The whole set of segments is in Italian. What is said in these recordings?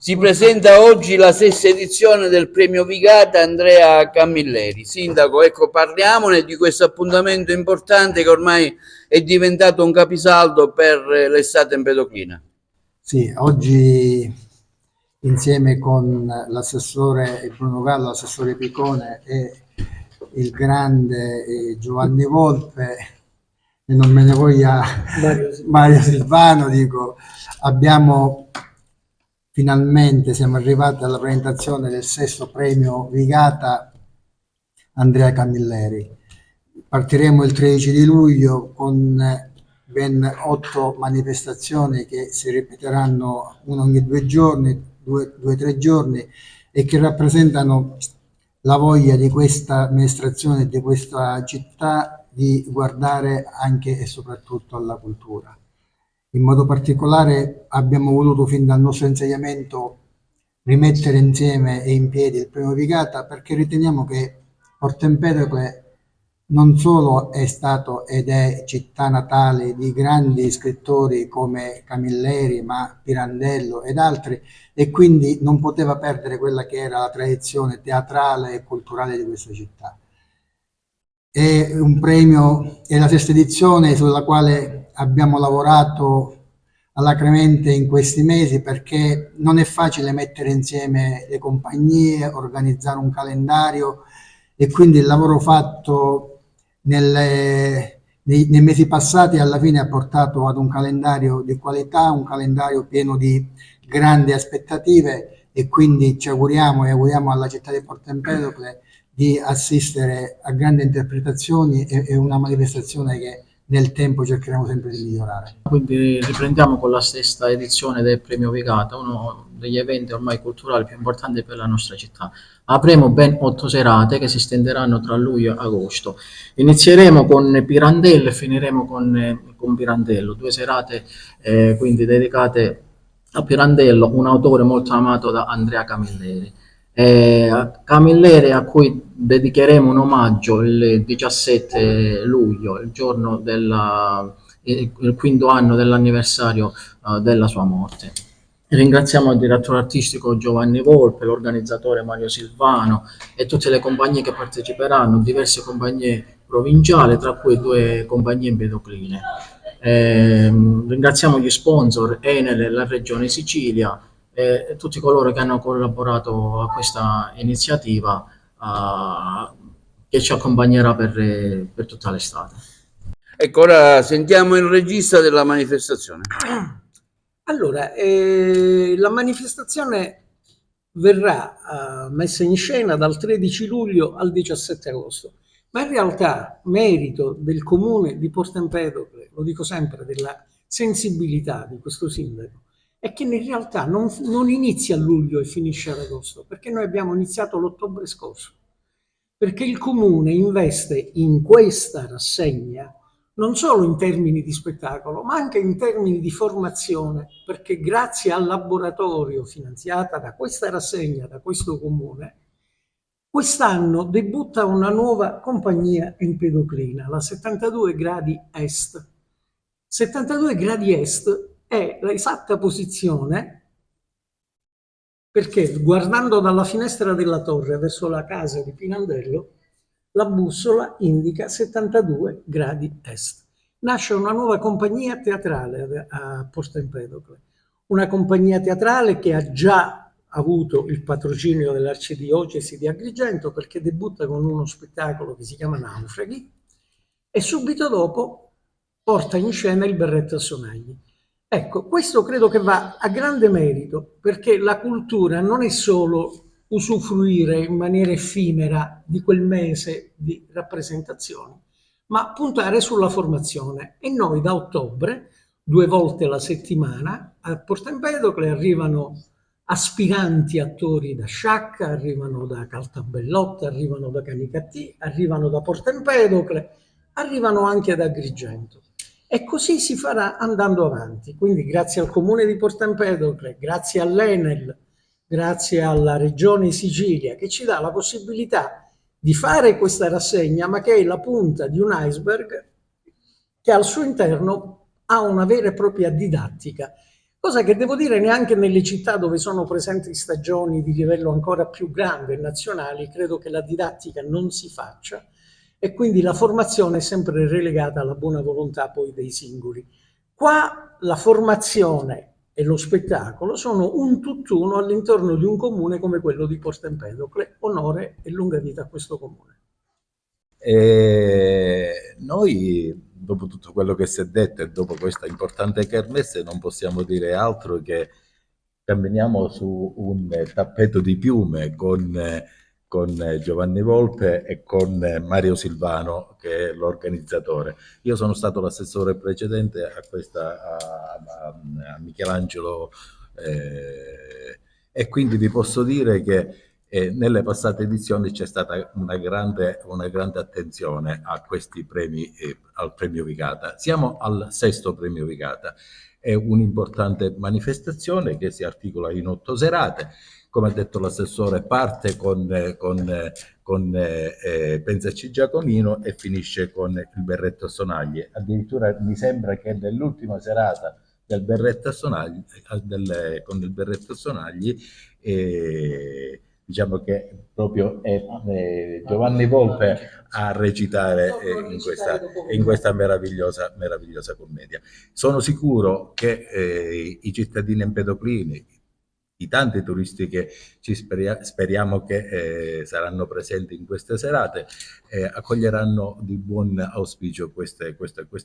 Si presenta oggi la sesta edizione del premio Vigata Andrea Camilleri. Sindaco, ecco, parliamone di questo appuntamento importante che ormai è diventato un capisaldo per l'estate empedoclina. Sì, oggi insieme con l'assessore Bruno Gallo, l'assessore Picone e il grande Giovanni Volpe, e non me ne voglia Mario Silvano, dico, siamo arrivati alla presentazione del sesto premio Vigata Andrea Camilleri. Partiremo il 13 di luglio con ben 8 manifestazioni che si ripeteranno una ogni 2 giorni, 2-3 giorni, e che rappresentano la voglia di questa amministrazione e di questa città di guardare anche e soprattutto alla cultura. In modo particolare abbiamo voluto fin dal nostro insediamento rimettere insieme e in piedi il premio Vigata, perché riteniamo che Porto Empedocle non solo è stato ed è città natale di grandi scrittori come Camilleri, ma Pirandello ed altri, e quindi non poteva perdere quella che era la tradizione teatrale e culturale di questa città. È un premio, è la sesta edizione sulla quale abbiamo lavorato alacremente in questi mesi, perché non è facile mettere insieme le compagnie, organizzare un calendario, e quindi il lavoro fatto nei mesi passati alla fine ha portato ad un calendario di qualità, un calendario pieno di grandi aspettative, e quindi ci auguriamo e auguriamo alla città di Porto Empedocle di assistere a grandi interpretazioni e una manifestazione che nel tempo cercheremo sempre di migliorare. Quindi riprendiamo con la sesta edizione del Premio Vigata, uno degli eventi ormai culturali più importanti per la nostra città. Avremo ben 8 serate che si stenderanno tra luglio e agosto. Inizieremo con Pirandello e finiremo con Pirandello, 2 serate quindi dedicate a Pirandello, un autore molto amato da Andrea Camilleri. Camilleri, a cui dedicheremo un omaggio il 17 luglio, il giorno il quinto anno dell'anniversario della sua morte. Ringraziamo il direttore artistico Giovanni Volpe, l'organizzatore Mario Silvano e tutte le compagnie che parteciperanno, diverse compagnie provinciali, tra cui 2 compagnie empedocline. Ringraziamo gli sponsor Enel e la Regione Sicilia e tutti coloro che hanno collaborato a questa iniziativa che ci accompagnerà per tutta l'estate. Ecco, ora sentiamo il regista della manifestazione. Allora, la manifestazione verrà messa in scena dal 13 luglio al 17 agosto, ma in realtà merito del comune di Porto Empedocle, lo dico sempre, della sensibilità di questo sindaco, è che in realtà non inizia a luglio e finisce ad agosto, perché noi abbiamo iniziato l'ottobre scorso, perché il comune investe in questa rassegna non solo in termini di spettacolo, ma anche in termini di formazione, perché grazie al laboratorio finanziata da questa rassegna, da questo comune, quest'anno debutta una nuova compagnia empedoclina, la 72 gradi Est. 72 gradi Est è l'esatta posizione, perché guardando dalla finestra della torre verso la casa di Pirandello, la bussola indica 72 gradi Est. Nasce una nuova compagnia teatrale a Porto Empedocle, una compagnia teatrale che ha già avuto il patrocinio dell'Arcidiocesi di Agrigento, perché debutta con uno spettacolo che si chiama Naufraghi e subito dopo porta in scena il Berretto a Sonagli. Ecco, questo credo che va a grande merito, perché la cultura non è solo usufruire in maniera effimera di quel mese di rappresentazioni, ma puntare sulla formazione. E noi da ottobre, 2 volte alla settimana, a Porto Empedocle arrivano aspiranti attori da Sciacca, arrivano da Caltabellotta, arrivano da Canicattì, arrivano da Porto Empedocle, arrivano anche da Agrigento. E così si farà andando avanti. Quindi grazie al Comune di Porto Empedocle, grazie all'Enel, grazie alla Regione Sicilia, che ci dà la possibilità di fare questa rassegna, ma che è la punta di un iceberg che al suo interno ha una vera e propria didattica. Cosa che devo dire neanche nelle città dove sono presenti stagioni di livello ancora più grande, nazionali, credo che la didattica non si faccia e quindi la formazione è sempre relegata alla buona volontà poi dei singoli. Qua la formazione e lo spettacolo sono un tutt'uno all'interno di un comune come quello di Porto Empedocle. Onore e lunga vita a questo comune. E noi, dopo tutto quello che si è detto e dopo questa importante kermesse, non possiamo dire altro che camminiamo su un tappeto di piume con Giovanni Volpe e con Mario Silvano, che è l'organizzatore. Io sono stato l'assessore precedente a Michelangelo, e quindi vi posso dire che nelle passate edizioni c'è stata una grande attenzione a questi premi, al premio Vigata. Siamo al 6° premio Vigata, è un'importante manifestazione che si articola in 8 serate. Come ha detto l'assessore, parte con Pensaci Giacomino e finisce con il berretto a sonagli. Addirittura mi sembra che nell'ultima serata del berretto a sonagli, con il berretto a sonagli, diciamo che proprio è Giovanni Volpe a recitare in questa meravigliosa commedia. Sono sicuro che i cittadini empedoclini, i tanti turisti che speriamo che saranno presenti in queste serate, accoglieranno di buon auspicio questa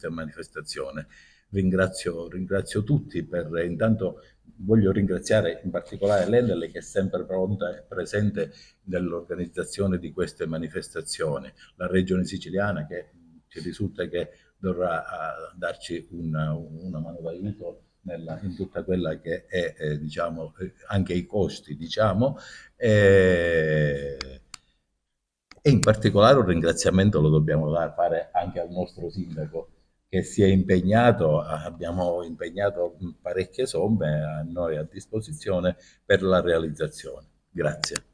manifestazione. Ringrazio tutti. Intanto voglio ringraziare in particolare l'Enel, che è sempre pronta e presente nell'organizzazione di queste manifestazioni, la Regione Siciliana, che ci risulta che dovrà darci una mano d'aiuto in tutta quella che è diciamo, anche i costi, diciamo, e in particolare un ringraziamento lo dobbiamo fare anche al nostro sindaco, che si è impegnato. Abbiamo impegnato parecchie somme a noi a disposizione per la realizzazione. Grazie.